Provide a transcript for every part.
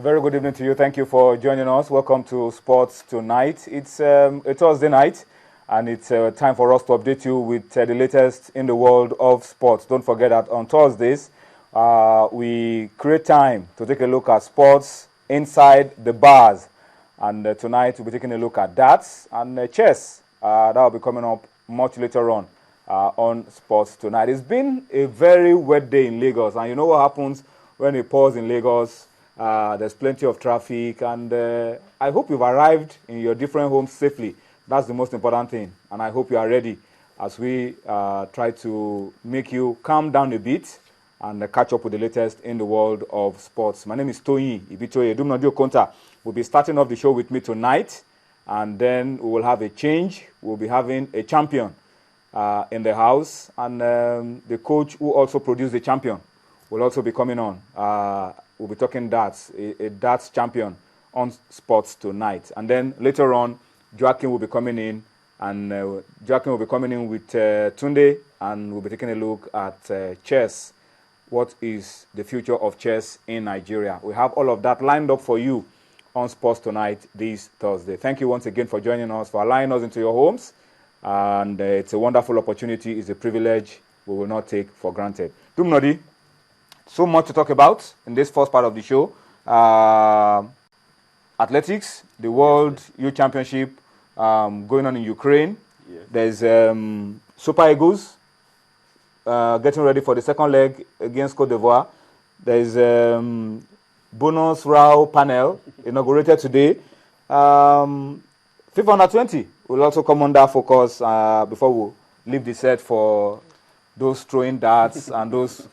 very good evening to you. Thank you for joining us. Welcome to Sports Tonight. It's a Thursday night, and it's time for us to update you with the latest in the world of sports. Don't forget that on Thursdays, we create time to take a look at sports inside the bars. And tonight, we'll be taking a look at darts and chess. That will be coming up much later on Sports Tonight. It's been a very wet day in Lagos, and you know what happens when it pours in Lagos. There's plenty of traffic, and I hope you've arrived in your different homes safely. That's the most important thing, and I hope you are ready as we try to make you calm down a bit and catch up with the latest in the world of sports. My name is Toyi Ibitoye Dumnadio Konta. We'll be starting off the show with me tonight, and then we will have a change. We'll be having a champion in the house, and the coach who also produced the champion will also be coming on. We'll be talking darts, a darts champion on Sports Tonight. And then later on, Joaquin will be coming in, and Joaquin will be coming in with Tunde, and we'll be taking a look at chess. What is the future of chess in Nigeria? We have all of that lined up for you on Sports Tonight this Thursday. Thank you once again for joining us, for allowing us into your homes. And it's a wonderful opportunity. It's a privilege we will not take for granted. Dumnodi, so much to talk about in this first part of the show. Athletics, the World Youth Championship going on in Ukraine. Yeah. There's Super Eagles getting ready for the second leg against Cote d'Ivoire. There's bonus round panel inaugurated today. FIFA Under-20 will also come under focus before we leave the set for those throwing darts and those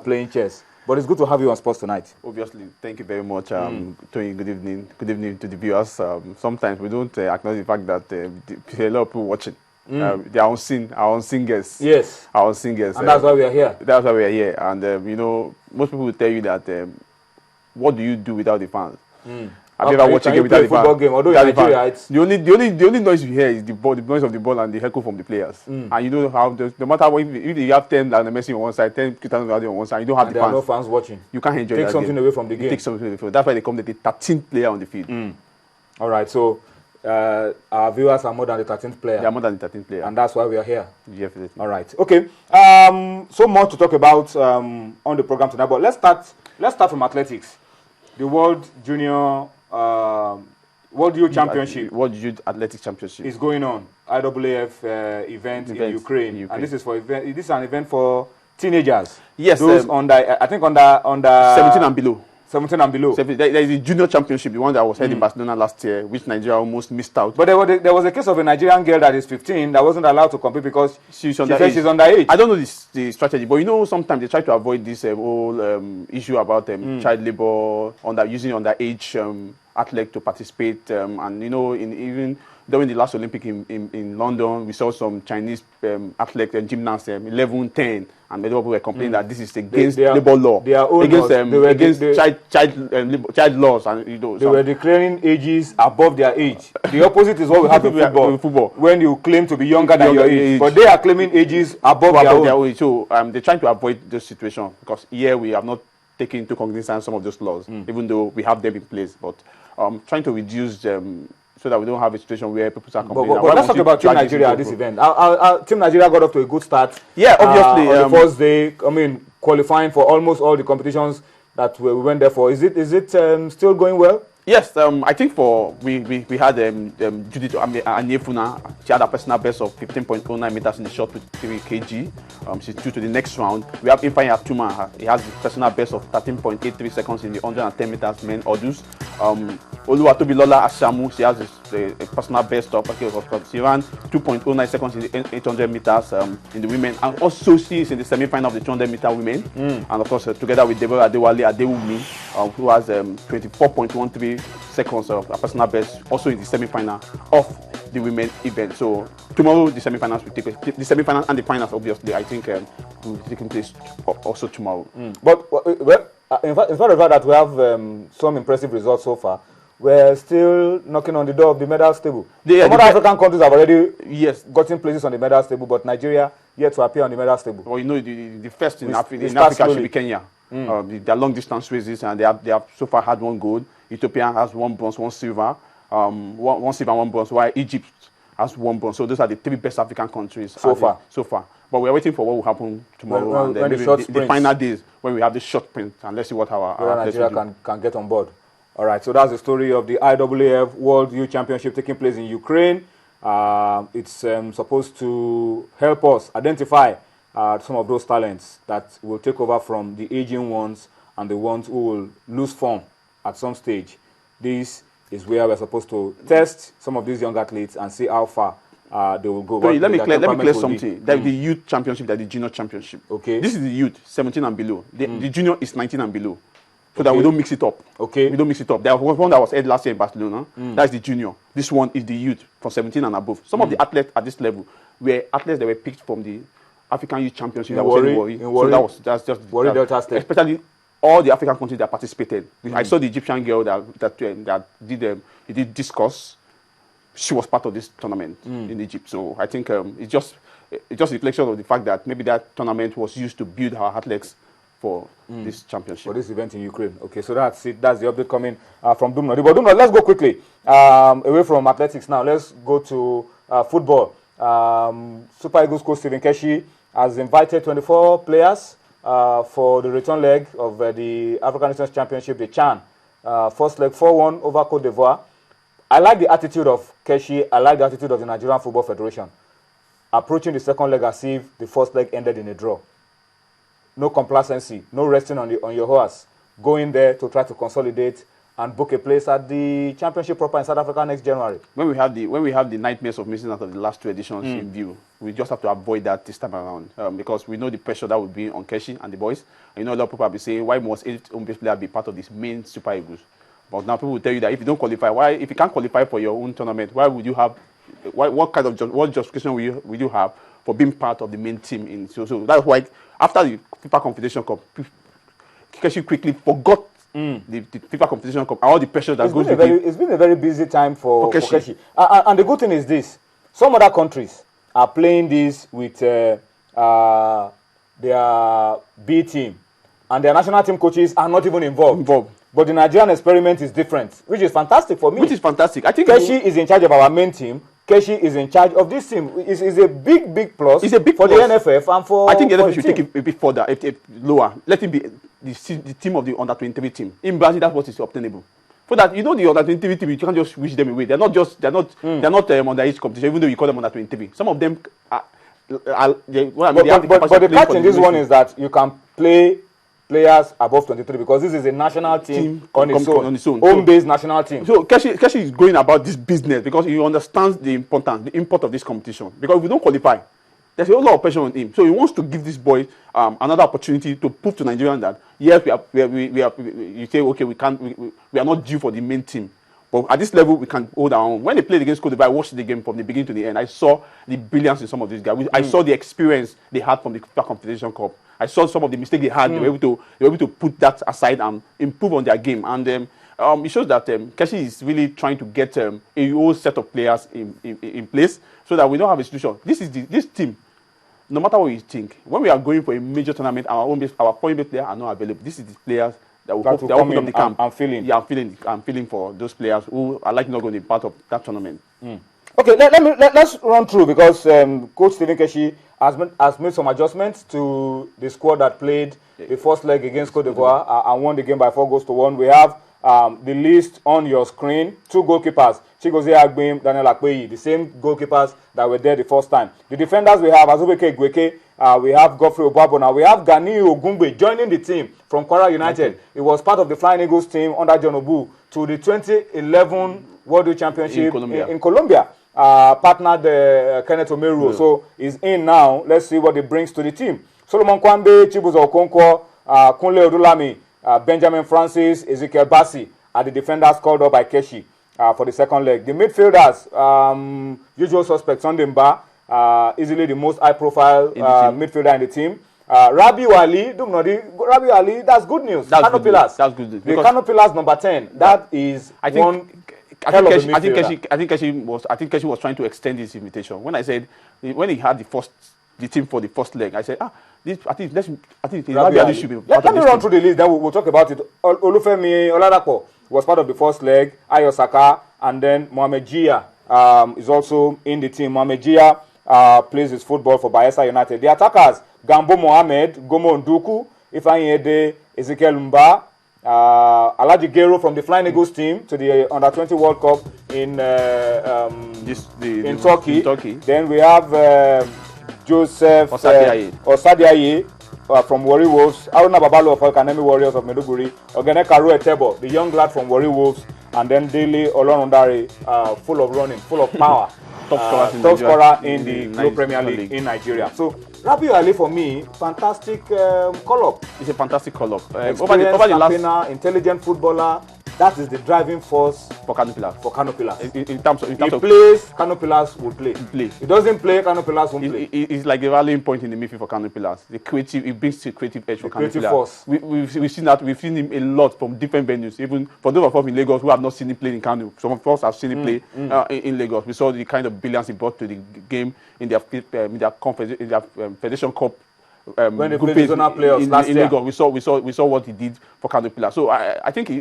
playing chess. But it's good to have you on Sports Tonight. Obviously, thank you very much. Tony, good evening. Good evening to the viewers. Sometimes we don't acknowledge the fact that there are a lot of people watching. They are unseen guests. Yes. Our unseen guests. And that's why we are here. That's why we are here. And, you know, most people will tell you that, what do you do without the fans? Have you ever watched a game without the football game? Although in Nigeria, it's the only noise you hear is the noise of the ball and the echo from the players. And you know how no matter what, if you have 10 and Messi on one side, 10 Cristiano Ronaldo on one side, you don't have the fans. There are no fans watching. You can't enjoy Take that something game. away from the game. Take something away from the That's why they come the 13th player on the field. All right, so our viewers are more than the 13th player. They are more than the 13th player. And that's why we are here. Definitely. All right. Okay. So much to talk about on the program tonight. But let's start from athletics. The World Junior World Youth Championship. World Youth Athletics Championship is going on. IAAF event in Ukraine. And this is an event for teenagers. Yes. Those under 17 and below. 17 and below. There is a junior championship, the one that was held in Barcelona last year, which Nigeria almost missed out. But there was a case of a Nigerian girl that is 15 that wasn't allowed to compete because she's underage. I don't know the strategy, but you know, sometimes they try to avoid this whole issue about child labor, using underage athletes to participate. And you know, even during the last Olympic in London, we saw some Chinese athletes and gymnasts, 11, 10, and many people were complaining that this is against labor law, against child laws, and you know, they were declaring ages above their age. The opposite is what we have in football. When you claim to be younger than your age, but they are claiming ages above their age. So they're trying to avoid this situation because here we have not taken into cognizance some of those laws, even though we have them in place, but trying to reduce them. So that we don't have a situation where people are complaining. But let's talk about Team Nigeria at this event. Team Nigeria got off to a good start. Yeah, obviously. On the first day, I mean, qualifying for almost all the competitions that we went there for. Is it still going well? Yes, I think we had Judith Anyefuna. She had a personal best of 15.09 meters in the short with 3 kg. She's due to the next round. We have Ifeanyi Atuma. He has a personal best of 13.83 seconds in the 110 meters men hurdles. Oluwatobilola Ashamu, she has a personal best of she ran 2.09 seconds in the 800 meters in the women, and also she is in the semi-final of the 200 meter women. And of course, together with Deborah Adewale Adewumi, who has 24.13 seconds of a personal best, also in the semi-final of the women event. So tomorrow the semi-finals will take place. The semi-finals and the finals, obviously, I think will be taking place also tomorrow. But well, in fact, of that we have some impressive results so far. We're still knocking on the door of the medals table. Some other African countries have already gotten places on the medals table, but Nigeria yet to appear on the medals table. Well, you know, the first in Africa should be Kenya. Their long distance races, and they have so far had one gold. Ethiopia has 1 bronze, 1 silver, one silver, 1 bronze, while Egypt has 1 bronze. So those are the 3 best African countries so far. But we're waiting for what will happen tomorrow and maybe the final days when we have the short print, and let's see what our Nigeria can get on board. All right, so that's the story of the IAAF World Youth Championship taking place in Ukraine. It's supposed to help us identify some of those talents that will take over from the aging ones and the ones who will lose form at some stage. This is where we're supposed to test some of these young athletes and see how far they will go. So let me clear something. That's the youth championship, that's the junior championship. Okay. This is the youth, 17 and below. The junior is 19 and below. So that we don't mix it up. Okay. We don't mix it up. There was one that was held last year in Barcelona. That's the junior. This one is the youth from 17 and above. Some of the athletes at this level were athletes that were picked from the African Youth Championship. So that's just Warri Delta State. Especially all the African countries that participated. I saw the Egyptian girl that did discus. She was part of this tournament in Egypt. So I think it's just a reflection of the fact that maybe that tournament was used to build our athletes for this championship. For this event in Ukraine. Okay, so that's it. That's the update coming from Dumnodi. But Dumnodi, let's go quickly away from athletics now. Let's go to football. Super Eagles coach Stephen Keshi has invited 24 players for the return leg of the African Nations Championship, the CHAN. First leg 4-1 over Cote d'Ivoire. I like the attitude of Keshi. I like the attitude of the Nigerian Football Federation. Approaching the second leg as if the first leg ended in a draw. No complacency, no resting on your horse. Going there to try to consolidate and book a place at the championship proper in South Africa next January. When we have the nightmares of missing out of the last 2 editions in view, we just have to avoid that this time around because we know the pressure that will be on Keshi and the boys. And a lot of people have been saying, why must 8 home-based players be part of this main Super Eagles? But now people will tell you that if you don't qualify, if you can't qualify for your own tournament, why would you have? What justification will you have for being part of the main team? So that's why after the FIFA Confederation Cup, Keshi quickly forgot the FIFA Confederation Cup and all the pressure that goes with it. It's been a very busy time for Keshi. And the good thing is this: some other countries are playing this with their B team, and their national team coaches are not even involved. But the Nigerian experiment is different, which is fantastic for me. Which is fantastic. I think Keshi is in charge of our main team. Keshi is in charge of this team. It's a big plus. It's a big for plus. The NFF and for. I think the NFF should take it a bit further, lower. Let him be the team of the under-23 team. In Brazil, that's what is obtainable. For that, the under-23 team, you can't just wish them away. They're not underage competition, even though you call them under-23. Some of them are. But the catch in this one is that you can play players above 23 because this is a national team on its own. Home-based national team. So Keshi is going about this business because he understands the import of this competition. Because if we don't qualify, there's a lot of pressure on him. So he wants to give this boy another opportunity to prove to Nigerians that yes, we are. You say okay, we are not due for the main team. But at this level, we can hold our own. When they played against Cote d'Ivoire, I watched the game from the beginning to the end. I saw the brilliance in some of these guys. I saw the experience they had from the FIFA Confederation Cup. I saw some of the mistakes they had. They were able to put that aside and improve on their game. And it shows that Keshi is really trying to get a whole set of players in place so that we don't have a situation. This team, no matter what you think, when we are going for a major tournament, our foreign players are not available. This is the players that will open up the camp. I'm feeling. Yeah, I'm feeling for those players who are likely not going to be part of that tournament. Okay, let's run through because Coach Stephen Keshi has made some adjustments to the squad that played the first leg against Cote d'Ivoire and won the game by 4-1. We have the list on your screen. 2 goalkeepers, Chigozie Agbim, Daniel Akpeyi, the same goalkeepers that were there the first time. The defenders we have Azubike Gweke, we have Godfrey Obabona, we have Gani Ogungbe joining the team from Kwara United. He was part of the Flying Eagles team under John Obu to the 2011 World Youth Championship in Colombia. Partnered Kenneth Omeru, so he's in now. Let's see what he brings to the team. Solomon Kwambe, Chibuzo Okonkwo, Kunle Odulami, Benjamin Francis, Ezekiel Bassi are the defenders called up by Keshi for the second leg. The midfielders, usual suspects, Sunday Mba, easily the most high-profile midfielder in the team. Rabiu Ali, that's good news. That's good news. The Canopilas number 10. That is I think Keshi was trying to extend his invitation. When he had the team for the first leg, I said, I think Rabiu Ali should be part of this team. Let me run through the list, then we'll talk about it. Olufemi Oladapo, was part of the first leg. Ayo Saka, and then Mohamed Jia is also in the team. Mohamed Jia plays his football for Bayelsa United. The attackers, Gambo Mohamed, Gomo Nduku, Ifeanyi Ede, Ezekiel Mba, Alaji Gero from the Flying Eagles team to the Under-20 World Cup in Turkey. Then we have Joseph Osadiaye from Warri Wolves, Aruna Babalo of Academy Warriors of Meduguri, Ogene Karu Etebo, the young lad from Warri Wolves, and then Dele Olorundare, full of running, full of power. Top scorer in the Glo Premier League in Nigeria. So Rabiu Ali, for me, fantastic call-up. It's a fantastic call-up. Over the last, intelligent footballer. That is the driving force for Kano Pillars. In terms of plays, Kano Pillars will play. He doesn't play, Kano Pillars won't play. It's like a rallying point in the midfield for Kano Pillars. The creative, it brings the creative edge for Kano Pillars. Force. We've seen that. We've seen him a lot from different venues. Even for those of us in Lagos who have not seen him play in Kano, some of us have seen him play in Lagos. We saw the kind of brilliance he brought to the game in their Federation Cup. When they played the zonal playoffs last year, Lagos, we saw what he did for Kano Pillars. So I think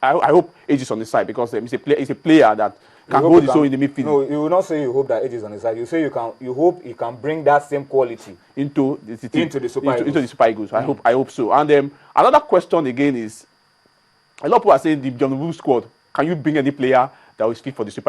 I hope Age is on his side, because he's a player that can hold his own in the midfield. No, you will not say you hope that Age is on his side. You say you hope he can bring that same quality into the Super Eagles. I hope so. And another question again is, a lot of people are saying the John Woo squad. Can you bring any player that is fit for the Super